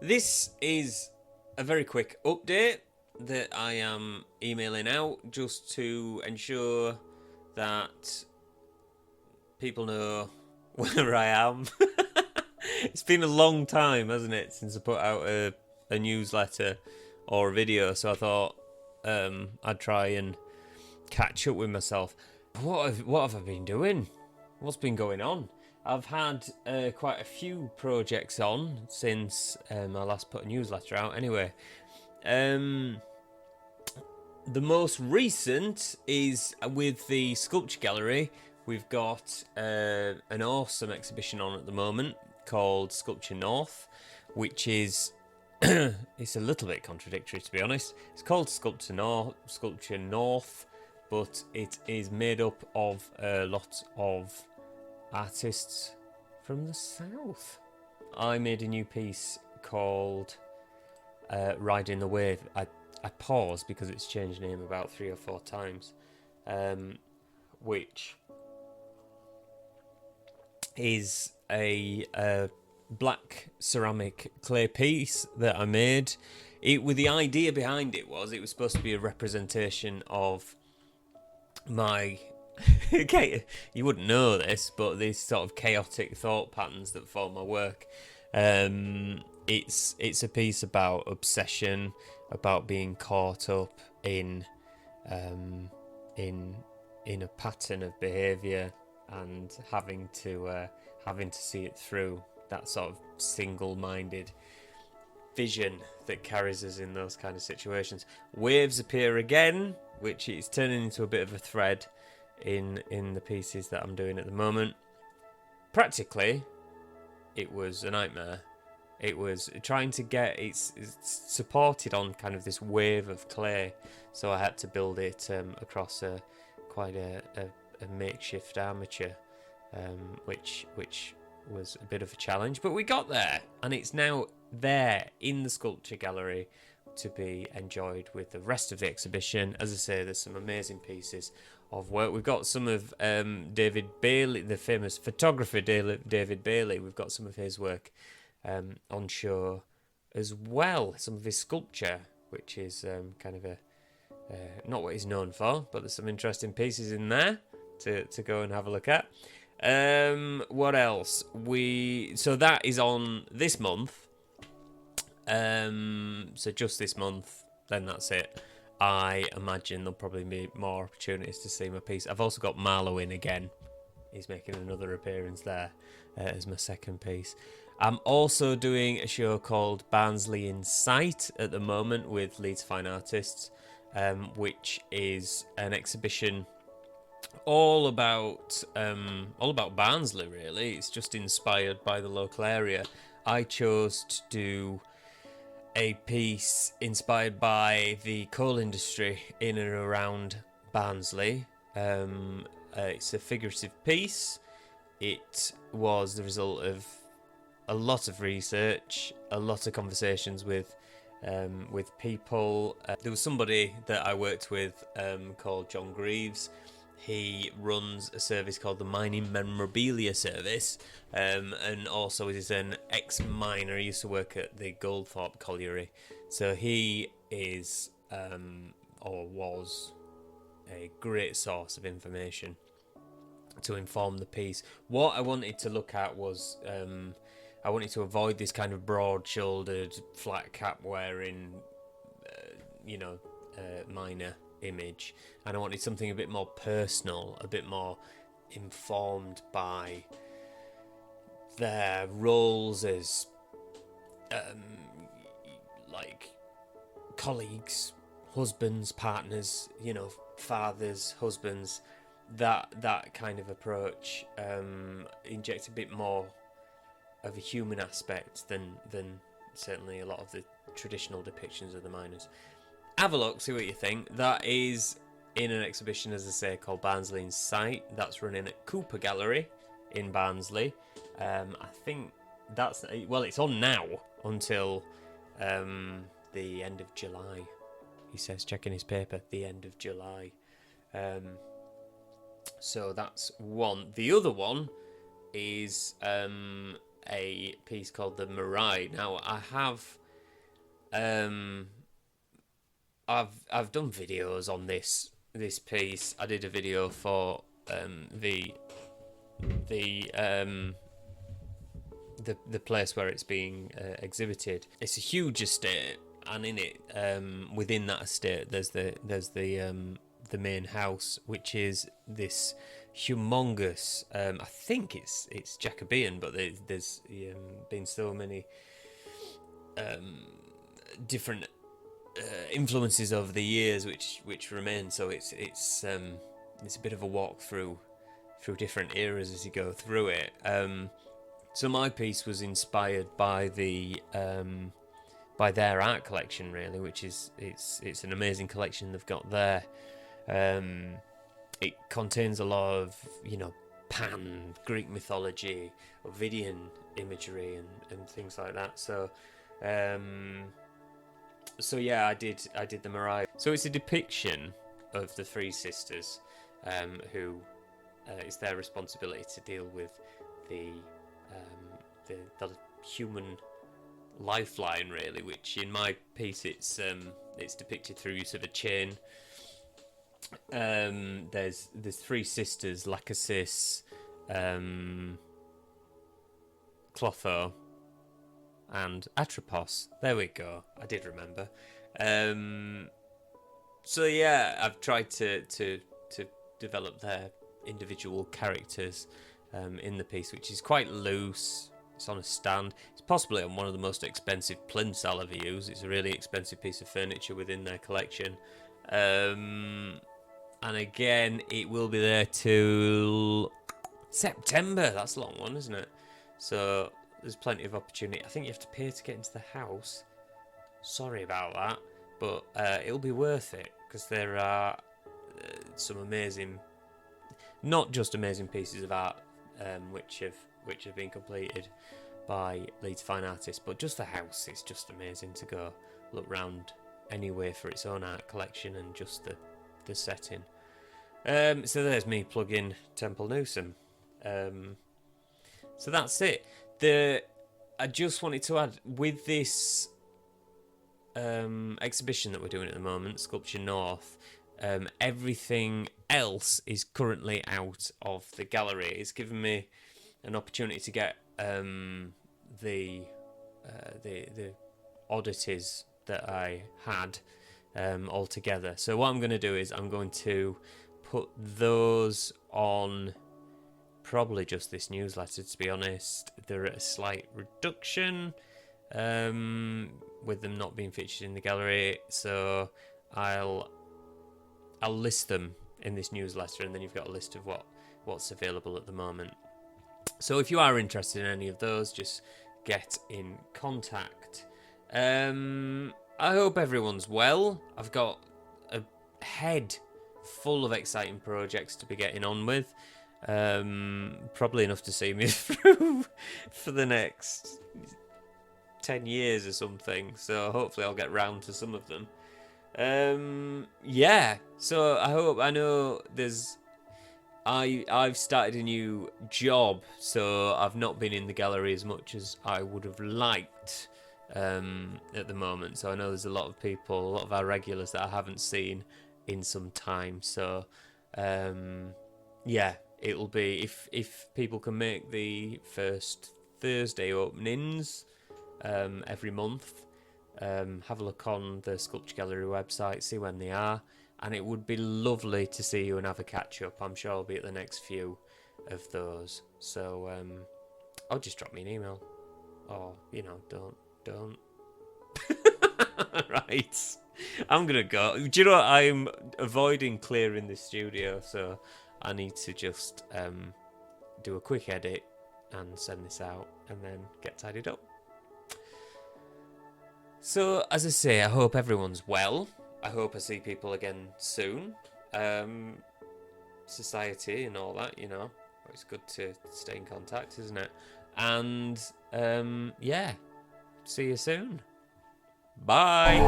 This is a very quick update that I am emailing out just to ensure that people know where I am. It's been a long time, hasn't it, since I put out a newsletter or a video, so I thought I'd try and catch up with myself. What have I been doing? What's been going on? I've had quite a few projects on since I last put a newsletter out. Anyway, the most recent is with the Sculpture Gallery. We've got an awesome exhibition on at the moment called Sculpture North, which is it's a little bit contradictory, to be honest. It's called Sculpture North, but it is made up of a lot of artists from the south. I made a new piece called Riding the Wave. I paused because it's changed name about 3 or 4 times, which is a black ceramic clay piece that I made. The idea behind it was supposed to be a representation of my okay, you wouldn't know this, but these sort of chaotic thought patterns that form my work. It's a piece about obsession, about being caught up in a pattern of behaviour and having to see it through. That sort of single-minded vision that carries us in those kind of situations. Waves appear again, which is turning into a bit of a thread in the pieces that I'm doing at the moment. Practically, it was a nightmare. It was trying to get it's supported on kind of this wave of clay, so I had to build it across quite a makeshift armature, which was a bit of a challenge, but we got there, and it's now there in the Sculpture Gallery to be enjoyed with the rest of the exhibition. As I say, there's some amazing pieces of work. We've got some of David Bailey, the famous photographer David Bailey. We've got some of his work on show as well. Some of his sculpture, which is kind of not what he's known for, but there's some interesting pieces in there to go and have a look at. What else? So that is on this month. So just this month, then that's it. I imagine there'll probably be more opportunities to see my piece. I've also got Marlowe in again. He's making another appearance there as my second piece. I'm also doing a show called Barnsley in Sight at the moment with Leeds Fine Artists, which is an exhibition all about Barnsley, really. It's just inspired by the local area. I chose to do a piece inspired by the coal industry in and around Barnsley. It's a figurative piece. It was the result of a lot of research, a lot of conversations with people. There was somebody that I worked with called John Greaves. He runs a service called the Mining Memorabilia Service, and also is an ex-miner. He used to work at the Goldthorpe Colliery. So he is, or was, a great source of information to inform the piece. What I wanted to look at was, I wanted to avoid this kind of broad-shouldered, flat cap wearing, miner image, and I wanted something a bit more personal, a bit more informed by their roles as like colleagues, husbands, partners, fathers, husbands. That kind of approach injects a bit more of a human aspect than certainly a lot of the traditional depictions of the miners. Have a look, see what you think. That is in an exhibition, as I say, called Barnsley in Sight. That's running at Cooper Gallery in Barnsley. I think it's on now until the end of July. He says, checking his paper, the end of July. So that's one. The other one is a piece called the Mirai. Now I have, I've done videos on this piece. I did a video for the place where it's being exhibited. It's a huge estate, and in it, within that estate, there's the main house, which is this humongous. I think it's Jacobean, but there's been so many different influences over the years, which remain. So it's a bit of a walk through different eras as you go through it. So my piece was inspired by by their art collection, really, which is it's an amazing collection they've got there. It contains a lot of Pan, Greek mythology, Ovidian imagery, and things like that. So yeah, I did the Mirai. So it's a depiction of the three sisters, who it's their responsibility to deal with the human lifeline, really. Which in my piece it's depicted through use of a chain. There's three sisters: Lachesis, Clotho, and Atropos. There we go. I did remember. So yeah, I've tried to develop their individual characters in the piece, which is quite loose. It's on a stand. It's possibly on one of the most expensive plinths I'll ever use. It's a really expensive piece of furniture within their collection. And again, it will be there till September. That's a long one, isn't it? So there's plenty of opportunity. I think you have to pay to get into the house. Sorry about that, but it'll be worth it, because there are some amazing, not just amazing pieces of art, which have been completed by Leeds fine artists, but just the house is just amazing to go look round anyway for its own art collection and just the setting. So there's me plugging Temple Newsome. So that's it. I just wanted to add, with this exhibition that we're doing at the moment, Sculpture North, everything else is currently out of the gallery. It's given me an opportunity to get the oddities that I had all together. So what I'm going to do is I'm going to put those on probably just this newsletter, to be honest. They're at a slight reduction with them not being featured in the gallery, so I'll list them in this newsletter, and then you've got a list of what's available at the moment. So if you are interested in any of those, just get in contact. I hope everyone's well. I've got a head full of exciting projects to be getting on with. Probably enough to see me through for the next 10 years or something. So hopefully I'll get round to some of them. Yeah, so I know I've started a new job, so I've not been in the gallery as much as I would have liked at the moment. So I know there's a lot of people, a lot of our regulars that I haven't seen in some time. So yeah, it'll be, if people can make the first Thursday openings every month, have a look on the Sculpture Gallery website, see when they are, and it would be lovely to see you and have a catch up. I'm sure I'll be at the next few of those. So I'll just drop me an email, or don't. Right, I'm gonna go. Do you know what? I'm avoiding clearing the studio, so I need to just do a quick edit and send this out, and then get tidied up. So, as I say, I hope everyone's well. I hope I see people again soon. Society and all that, it's good to stay in contact, isn't it? And yeah, see you soon. Bye.